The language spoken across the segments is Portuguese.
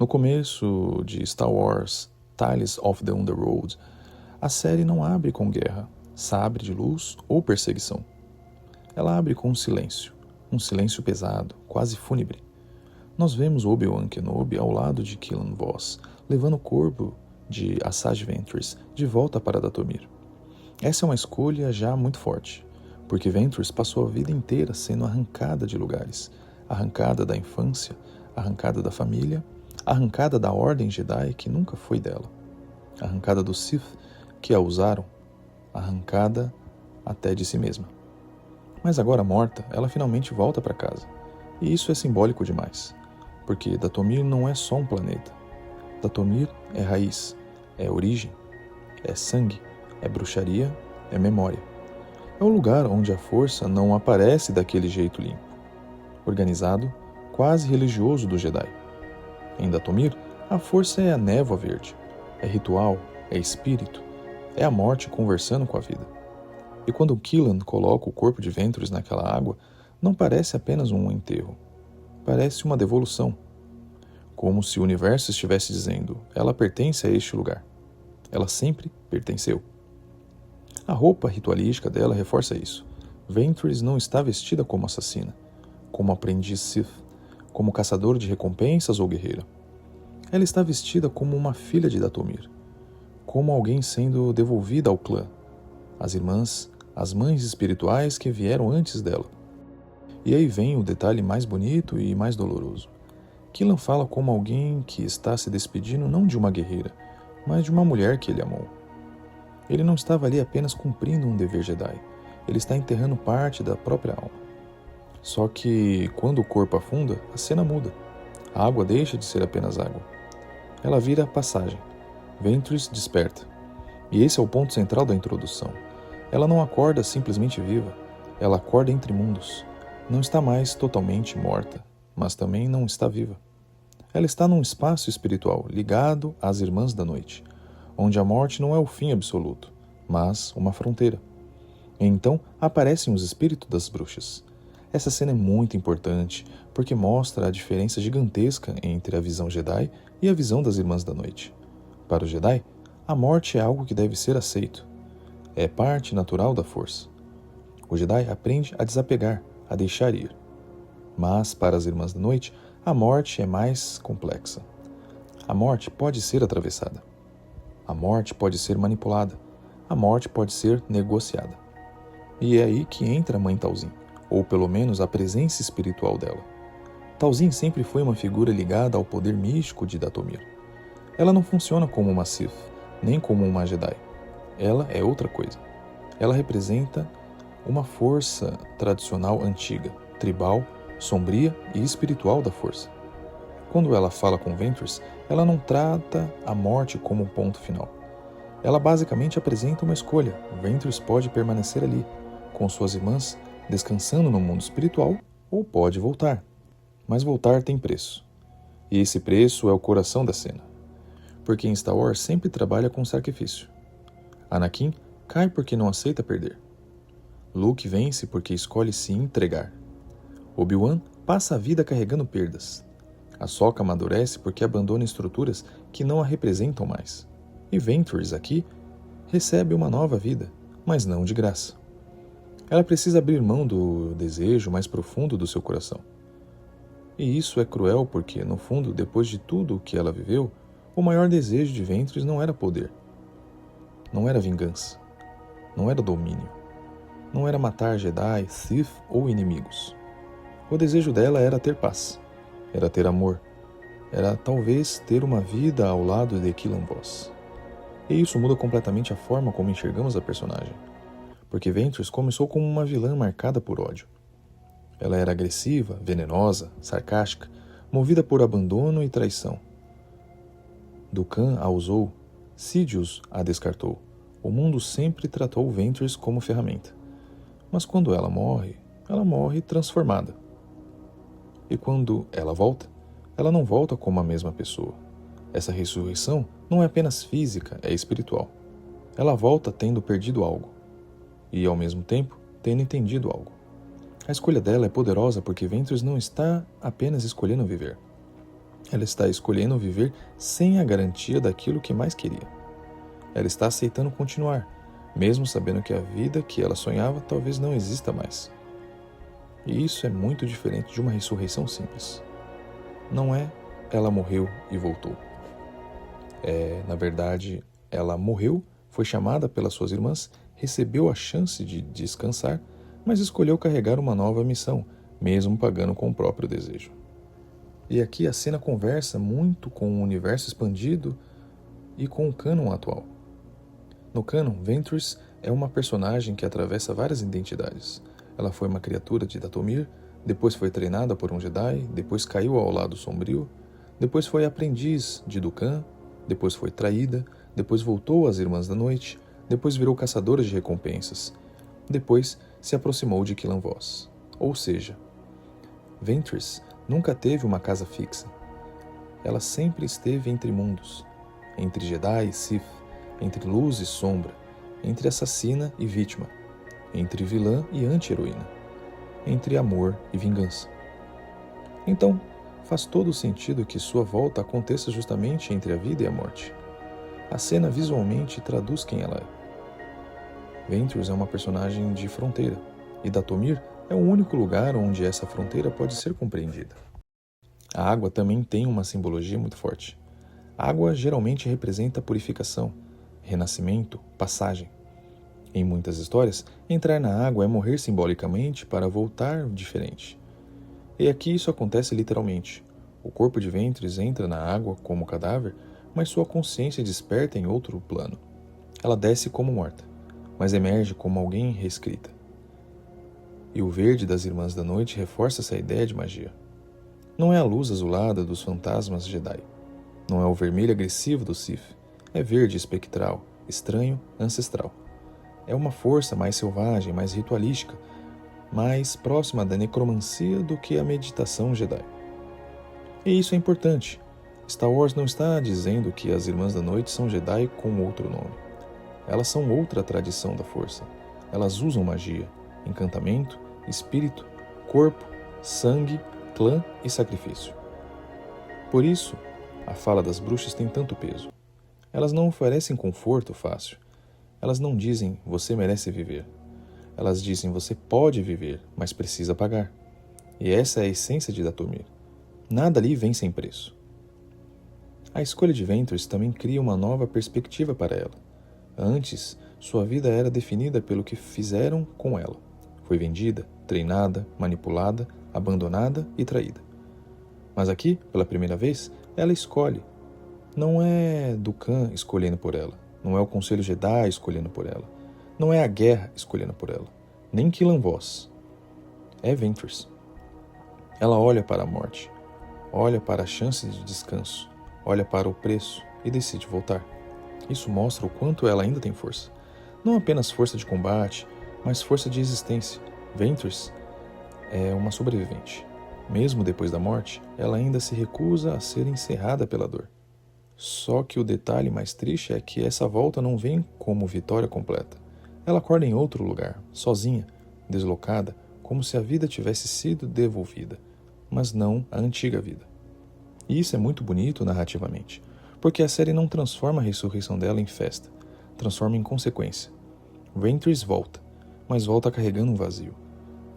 No começo de Star Wars, Tales of the Underworld, a série não abre com guerra, sabre de luz ou perseguição. Ela abre com um silêncio pesado, quase fúnebre. Nós vemos Obi-Wan Kenobi ao lado de Keelan Voss, levando o corpo de Asajj Ventress de volta para Dathomir. Essa é uma escolha já muito forte, porque Ventress passou a vida inteira sendo arrancada de lugares, arrancada da infância, arrancada da família, arrancada da Ordem Jedi que nunca foi dela, arrancada dos Sith que a usaram, arrancada até de si mesma. Mas agora morta, ela finalmente volta para casa, e isso é simbólico demais, porque Dathomir não é só um planeta. Dathomir é raiz, é origem, é sangue, é bruxaria, é memória. É o lugar onde a força não aparece daquele jeito limpo, organizado, quase religioso do Jedi. Em Dathomir, a força é a névoa verde, é ritual, é espírito, é a morte conversando com a vida. E quando Keelan coloca o corpo de Ventress naquela água, não parece apenas um enterro, parece uma devolução, como se o universo estivesse dizendo, ela pertence a este lugar. Ela sempre pertenceu. A roupa ritualística dela reforça isso. Ventress não está vestida como assassina, como aprendiz Sith, como caçadora de recompensas ou guerreira. Ela está vestida como uma filha de Dathomir, como alguém sendo devolvida ao clã, as irmãs, as mães espirituais que vieram antes dela. E aí vem o detalhe mais bonito e mais doloroso. Keelan fala como alguém que está se despedindo não de uma guerreira, mas de uma mulher que ele amou. Ele não estava ali apenas cumprindo um dever Jedi, ele está enterrando parte da própria alma. Só que, quando o corpo afunda, a cena muda. A água deixa de ser apenas água. Ela vira passagem. Ventress desperta. E esse é o ponto central da introdução. Ela não acorda simplesmente viva, ela acorda entre mundos. Não está mais totalmente morta, mas também não está viva. Ela está num espaço espiritual ligado às Irmãs da Noite, onde a morte não é o fim absoluto, mas uma fronteira. E então aparecem os espíritos das bruxas. Essa cena é muito importante porque mostra a diferença gigantesca entre a visão Jedi e a visão das Irmãs da Noite. Para o Jedi, a morte é algo que deve ser aceito. É parte natural da força. O Jedi aprende a desapegar, a deixar ir. Mas, para as Irmãs da Noite, a morte é mais complexa. A morte pode ser atravessada. A morte pode ser manipulada. A morte pode ser negociada. E é aí que entra a Mãe Talzin, ou pelo menos a presença espiritual dela. Talzin sempre foi uma figura ligada ao poder místico de Dathomir. Ela não funciona como uma Sith, nem como uma Jedi. Ela é outra coisa. Ela representa uma força tradicional antiga, tribal, sombria e espiritual da força. Quando ela fala com Ventress, ela não trata a morte como um ponto final. Ela basicamente apresenta uma escolha. Ventress pode permanecer ali, com suas irmãs, descansando no mundo espiritual, ou pode voltar. Mas voltar tem preço. E esse preço é o coração da cena. Porque em Star Wars sempre trabalha com sacrifício. Anakin cai porque não aceita perder. Luke vence porque escolhe se entregar. Obi-Wan passa a vida carregando perdas. Ahsoka amadurece porque abandona estruturas que não a representam mais. E Ventress aqui recebe uma nova vida, mas não de graça. Ela precisa abrir mão do desejo mais profundo do seu coração. E isso é cruel porque, no fundo, depois de tudo o que ela viveu, o maior desejo de Ventress não era poder. Não era vingança. Não era domínio. Não era matar Jedi, Sith ou inimigos. O desejo dela era ter paz. Era ter amor. Era talvez ter uma vida ao lado de Keelan Voss. E isso muda completamente a forma como enxergamos a personagem. Porque Ventress começou como uma vilã marcada por ódio. Ela era agressiva, venenosa, sarcástica, movida por abandono e traição. Dukan a usou, Sidious a descartou. O mundo sempre tratou Ventress como ferramenta. Mas quando ela morre transformada. E quando ela não volta como a mesma pessoa. Essa ressurreição não é apenas física, é espiritual. Ela volta tendo perdido algo. E, ao mesmo tempo, tendo entendido algo. A escolha dela é poderosa porque Ventress não está apenas escolhendo viver. Ela está escolhendo viver sem a garantia daquilo que mais queria. Ela está aceitando continuar, mesmo sabendo que a vida que ela sonhava talvez não exista mais. E isso é muito diferente de uma ressurreição simples. Não é ela morreu e voltou. Na verdade, ela morreu, foi chamada pelas suas irmãs, recebeu a chance de descansar, mas escolheu carregar uma nova missão, mesmo pagando com o próprio desejo. E aqui a cena conversa muito com o universo expandido e com o cânon atual. No cânon, Ventress é uma personagem que atravessa várias identidades. Ela foi uma criatura de Dathomir, depois foi treinada por um Jedi, depois caiu ao lado sombrio, depois foi aprendiz de Dukan, depois foi traída, depois voltou às Irmãs da Noite, depois virou caçadora de recompensas, depois se aproximou de Quillan Vos. Ou seja, Ventress nunca teve uma casa fixa. Ela sempre esteve entre mundos, entre Jedi e Sith, entre luz e sombra, entre assassina e vítima, entre vilã e anti-heroína, entre amor e vingança. Então, faz todo sentido que sua volta aconteça justamente entre a vida e a morte. A cena visualmente traduz quem ela é. Ventress é uma personagem de fronteira, e Dathomir é o único lugar onde essa fronteira pode ser compreendida. A água também tem uma simbologia muito forte. A água geralmente representa purificação, renascimento, passagem. Em muitas histórias, entrar na água é morrer simbolicamente para voltar diferente. E aqui isso acontece literalmente. O corpo de Ventress entra na água como cadáver, mas sua consciência desperta em outro plano. Ela desce como morta, mas emerge como alguém reescrita. E o verde das Irmãs da Noite reforça essa ideia de magia. Não é a luz azulada dos fantasmas Jedi. Não é o vermelho agressivo do Sith. É verde espectral, estranho, ancestral. É uma força mais selvagem, mais ritualística, mais próxima da necromancia do que a meditação Jedi. E isso é importante. Star Wars não está dizendo que as Irmãs da Noite são Jedi com outro nome. Elas são outra tradição da força. Elas usam magia, encantamento, espírito, corpo, sangue, clã e sacrifício. Por isso, a fala das bruxas tem tanto peso. Elas não oferecem conforto fácil. Elas não dizem, você merece viver. Elas dizem, você pode viver, mas precisa pagar. E essa é a essência de Dathomir. Nada ali vem sem preço. A escolha de Ventress também cria uma nova perspectiva para ela. Antes, sua vida era definida pelo que fizeram com ela. Foi vendida, treinada, manipulada, abandonada e traída. Mas aqui, pela primeira vez, ela escolhe. Não é Dukan escolhendo por ela. Não é o Conselho Jedi escolhendo por ela. Não é a guerra escolhendo por ela. Nem Quillan Vos. É Ventress. Ela olha para a morte. Olha para a chance de descanso. Olha para o preço e decide voltar. Isso mostra o quanto ela ainda tem força. Não apenas força de combate, mas força de existência. Ventress é uma sobrevivente. Mesmo depois da morte, ela ainda se recusa a ser encerrada pela dor. Só que o detalhe mais triste é que essa volta não vem como vitória completa. Ela acorda em outro lugar, sozinha, deslocada, como se a vida tivesse sido devolvida, mas não a antiga vida. E isso é muito bonito narrativamente, porque a série não transforma a ressurreição dela em festa, transforma em consequência. Ventress volta, mas volta carregando um vazio.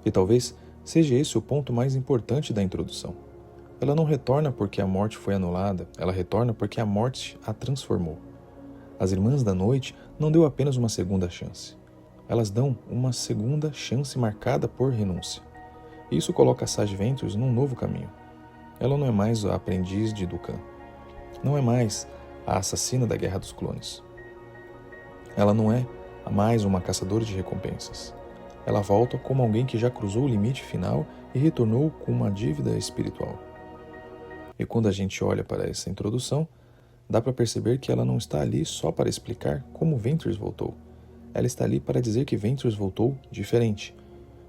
E talvez seja esse o ponto mais importante da introdução. Ela não retorna porque a morte foi anulada, ela retorna porque a morte a transformou. As Irmãs da Noite não deu apenas uma segunda chance. Elas dão uma segunda chance marcada por renúncia. Isso coloca a Sage Ventress num novo caminho. Ela não é mais a aprendiz de Dukan. Não é mais a assassina da Guerra dos Clones. Ela não é mais uma caçadora de recompensas. Ela volta como alguém que já cruzou o limite final e retornou com uma dívida espiritual. E quando a gente olha para essa introdução, dá para perceber que ela não está ali só para explicar como Ventress voltou. Ela está ali para dizer que Ventress voltou diferente,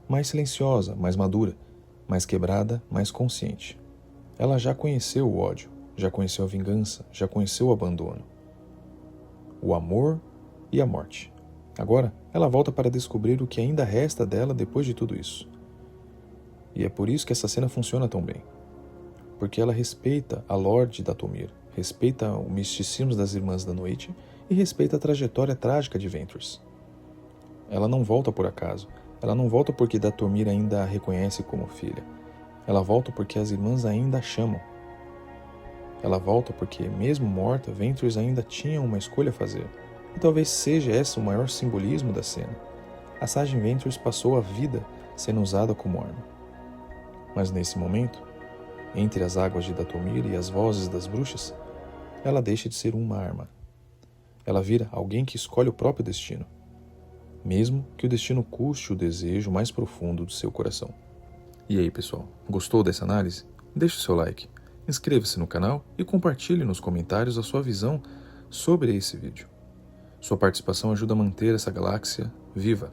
mais silenciosa, mais madura, mais quebrada, mais consciente. Ela já conheceu o ódio, já conheceu a vingança, já conheceu o abandono, o amor e a morte. Agora, ela volta para descobrir o que ainda resta dela depois de tudo isso. E é por isso que essa cena funciona tão bem. porque ela respeita a Lorde Dathomir, respeita o misticismo das Irmãs da Noite e respeita a trajetória trágica de Ventress. Ela não volta por acaso, ela não volta porque Dathomir ainda a reconhece como filha. Ela volta porque as irmãs ainda a chamam. Ela volta porque, mesmo morta, Ventress ainda tinha uma escolha a fazer. E talvez seja esse o maior simbolismo da cena. A Sage Ventress passou a vida sendo usada como arma. Mas nesse momento, entre as águas de Dathomir e as vozes das bruxas, ela deixa de ser uma arma. Ela vira alguém que escolhe o próprio destino, mesmo que o destino custe o desejo mais profundo do seu coração. E aí, pessoal, gostou dessa análise? Deixe o seu like, inscreva-se no canal e compartilhe nos comentários a sua visão sobre esse vídeo. Sua participação ajuda a manter essa galáxia viva.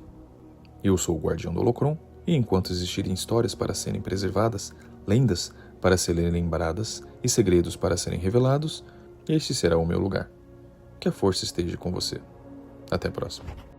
Eu sou o Guardião do Holocron, e enquanto existirem histórias para serem preservadas, lendas para serem lembradas e segredos para serem revelados, este será o meu lugar. Que a força esteja com você. Até a próxima.